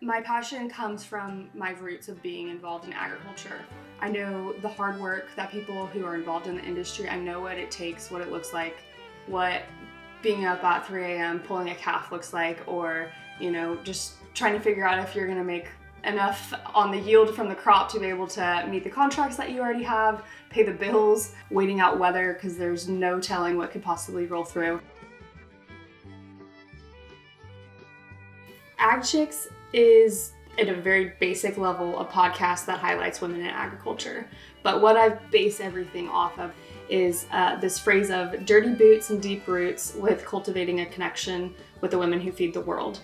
My passion comes from my roots of being involved in agriculture. I know the hard work that people who are involved in the industry, I know what it takes, what it looks like, what being up at 3 a.m. pulling a calf looks like, or, just trying to figure out if you're gonna make enough on the yield from the crop to be able to meet the contracts that you already have, pay the bills, waiting out weather because there's no telling what could possibly roll through. Ag Chicks is, at a very basic level, a podcast that highlights women in agriculture. But what I base everything off of is this phrase of dirty boots and deep roots with cultivating a connection with the women who feed the world.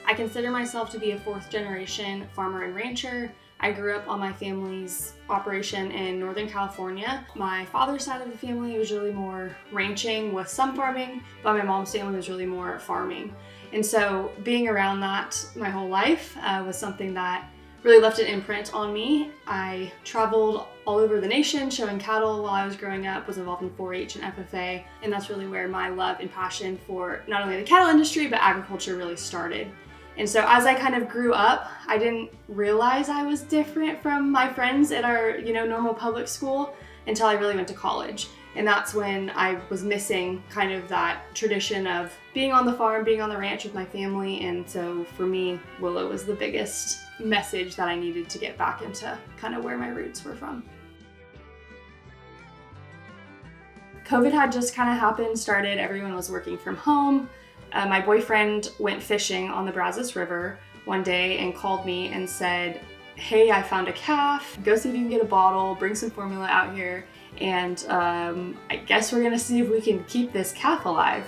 I consider myself to be a fourth generation farmer and rancher. I grew up on my family's operation in Northern California. My father's side of the family was really more ranching with some farming, but my mom's family was really more farming. And so being around that my whole life was something that really left an imprint on me. I traveled all over the nation showing cattle while I was growing up, was involved in 4-H and FFA, and that's really where my love and passion for not only the cattle industry, but agriculture really started. And so as I kind of grew up, I didn't realize I was different from my friends at our, normal public school until I really went to college. And that's when I was missing kind of that tradition of being on the farm, being on the ranch with my family. And so for me, Willow was the biggest message that I needed to get back into kind of where my roots were from. COVID had just kind of started. Everyone was working from home. My boyfriend went fishing on the Brazos River one day and called me and said, "Hey, I found a calf. Go see if you can get a bottle, bring some formula out here, and I guess we're gonna see if we can keep this calf alive."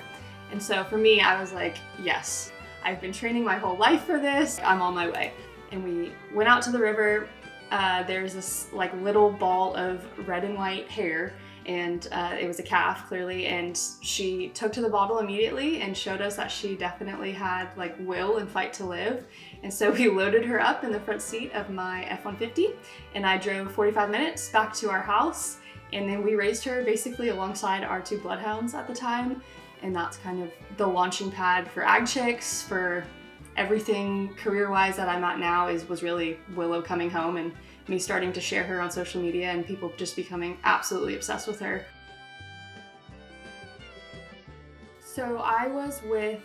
And so for me, I was like, yes, I've been training my whole life for this. I'm on my way. And we went out to the river. There's this little ball of red and white hair, and it was a calf, clearly, and she took to the bottle immediately and showed us that she definitely had will and fight to live. And so we loaded her up in the front seat of my F-150, and I drove 45 minutes back to our house, and then we raised her basically alongside our 2 bloodhounds at the time. And that's kind of the launching pad for Ag Chicks, for everything career-wise that I'm at now was really Willow coming home and me starting to share her on social media and people just becoming absolutely obsessed with her. So I was with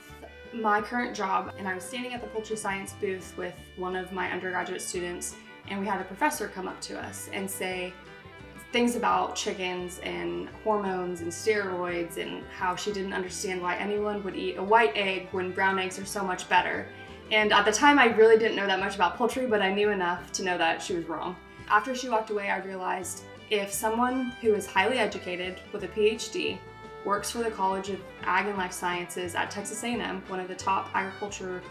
my current job and I was standing at the poultry science booth with one of my undergraduate students, and we had a professor come up to us and say things about chickens and hormones and steroids and how she didn't understand why anyone would eat a white egg when brown eggs are so much better. And at the time, I really didn't know that much about poultry, but I knew enough to know that she was wrong. After she walked away, I realized if someone who is highly educated with a PhD works for the College of Ag and Life Sciences at Texas A&M, one of the top agriculture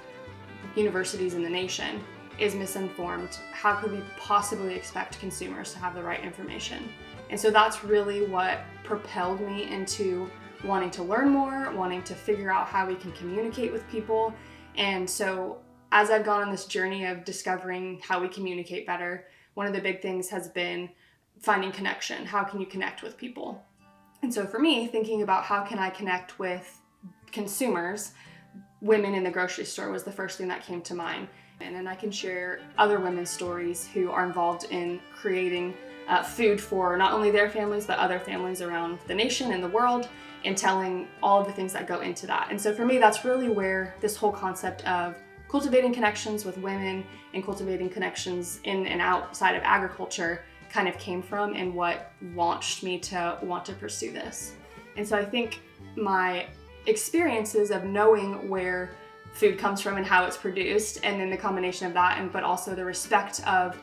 universities in the nation, is misinformed, how could we possibly expect consumers to have the right information? And so that's really what propelled me into wanting to learn more, wanting to figure out how we can communicate with people. And so as I've gone on this journey of discovering how we communicate better, one of the big things has been finding connection. How can you connect with people? And so for me, thinking about how can I connect with consumers, women in the grocery store was the first thing that came to mind. And then I can share other women's stories who are involved in creating food for not only their families, but other families around the nation and the world, and telling all of the things that go into that. And so for me, that's really where this whole concept of cultivating connections with women and cultivating connections in and outside of agriculture kind of came from, and what launched me to want to pursue this. And so I think my experiences of knowing where food comes from and how it's produced, and then the combination of that, but also the respect of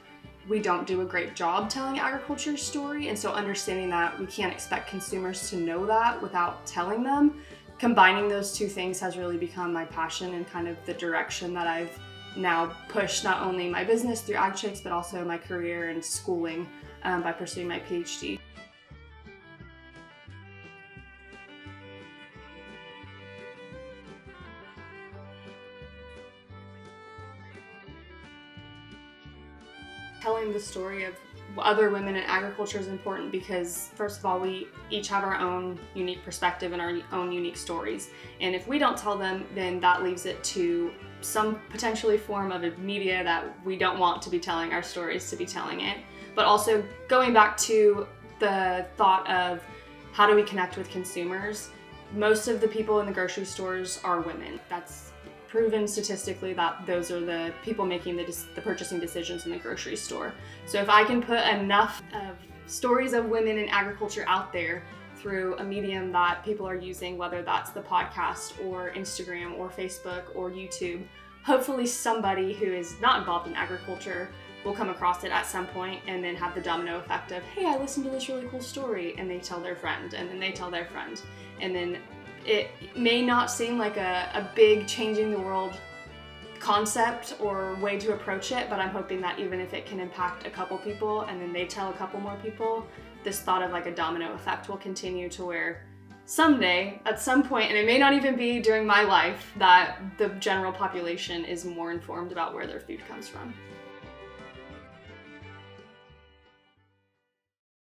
we don't do a great job telling agriculture's story, and so understanding that we can't expect consumers to know that without telling them. Combining those two things has really become my passion and kind of the direction that I've now pushed not only my business through Ag Chicks, but also my career and schooling by pursuing my PhD. Telling the story of other women in agriculture is important because, first of all, we each have our own unique perspective and our own unique stories. And if we don't tell them, then that leaves it to some potentially form of a media that we don't want to be telling our stories to be telling it. But also going back to the thought of how do we connect with consumers, most of the people in the grocery stores are women. That's proven statistically that those are the people making the purchasing decisions in the grocery store. So if I can put enough of stories of women in agriculture out there through a medium that people are using, whether that's the podcast or Instagram or Facebook or YouTube, hopefully somebody who is not involved in agriculture will come across it at some point and then have the domino effect of, hey, I listened to this really cool story, and they tell their friend, and then they tell their friend, and then it may not seem like a big changing the world concept or way to approach it, but I'm hoping that even if it can impact a couple people and then they tell a couple more people, this thought of like a domino effect will continue to where someday, at some point, and it may not even be during my life, that the general population is more informed about where their food comes from.